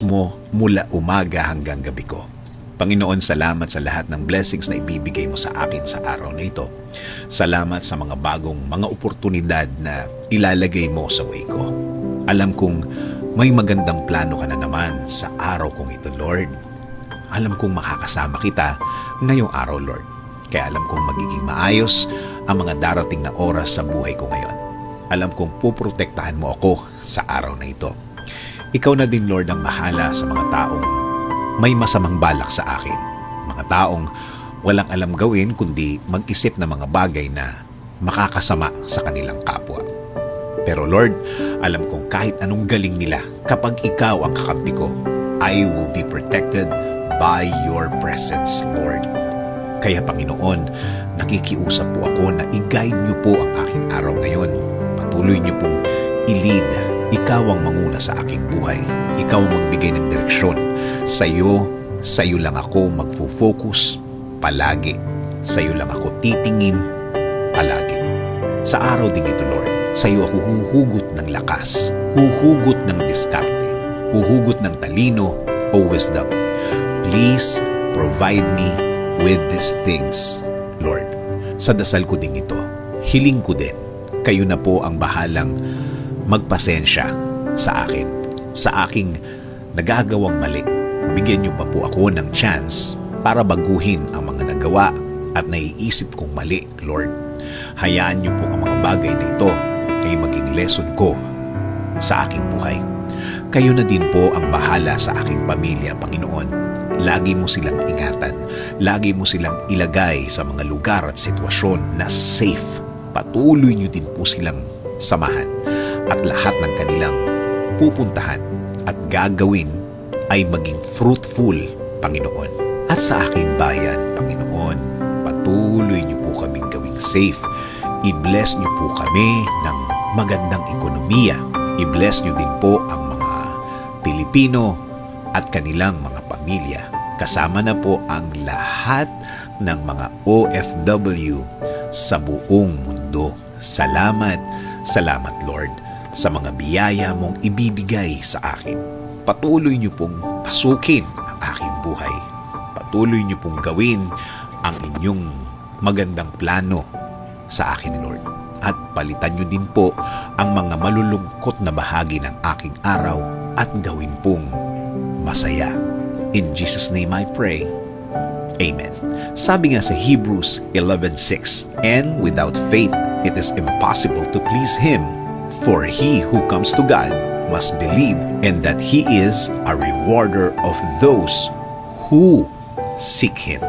mo mula umaga hanggang gabi ko. Panginoon, salamat sa lahat ng blessings na ibibigay mo sa akin sa araw na ito. Salamat sa mga bagong mga oportunidad na ilalagay mo sa way ko. Alam kong may magandang plano ka na naman sa araw kong ito, Lord. Alam kong makakasama kita ngayong araw, Lord. Kaya alam kong magiging maayos ang mga darating na oras sa buhay ko ngayon. Alam kong puprotektahan mo ako sa araw na ito. Ikaw na din, Lord, ang bahala sa mga taong may masamang balak sa akin. Mga taong walang alam gawin kundi mag-isip ng mga bagay na makakasama sa kanilang kapwa. Pero Lord, alam kong kahit anong galing nila, kapag ikaw ang kakampi ko, I will be protected by your presence, Lord. Kaya Panginoon, nakikiusap po ako na i-guide niyo po ang aking araw ngayon. Patuloy niyo pong i-lead. Ikaw ang manguna sa aking buhay. Ikaw ang magbigay ng direksyon. Sa'yo lang ako magfo-focus palagi. Sa'yo lang ako titingin palagi. Sa araw din ito, Lord, sa'yo ako huhugot ng lakas, huhugot ng diskarte, huhugot ng talino o wisdom. Please provide me with these things, Lord. Sa dasal ko din ito, hiling ko din, kayo na po ang bahalang magpasensya sa akin, sa aking nagagawang mali. Bigyan niyo pa po ako ng chance para baguhin ang mga nagawa at naiisip kong mali, Lord. Hayaan niyo po ang mga bagay na ito ay maging lesson ko sa aking buhay. Kayo na din po ang bahala sa aking pamilya, Panginoon. Lagi mo silang ingatan. Lagi mo silang ilagay sa mga lugar at sitwasyon na safe. Patuloy niyo din po silang samahan. At lahat ng kanilang pupuntahan at gagawin ay maging fruitful, Panginoon. At sa aking bayan, Panginoon, patuloy niyo po kaming gawing safe. I-bless niyo po kami ng magandang ekonomiya. I-bless niyo din po ang mga Pilipino at kanilang mga pamilya. Kasama na po ang lahat ng mga OFW sa buong mundo. Salamat, salamat Lord sa mga biyaya mong ibibigay sa akin. Patuloy niyo pong pasukin ang aking buhay. Patuloy niyo pong gawin ang inyong magandang plano sa akin, Lord. At palitan niyo din po ang mga malulungkot na bahagi ng aking araw at gawin pong masaya. In Jesus' name I pray. Amen. Sabi nga sa Hebrews 11:6, "And without faith, it is impossible to please Him. For he who comes to God must believe and that He is a rewarder of those who seek Him."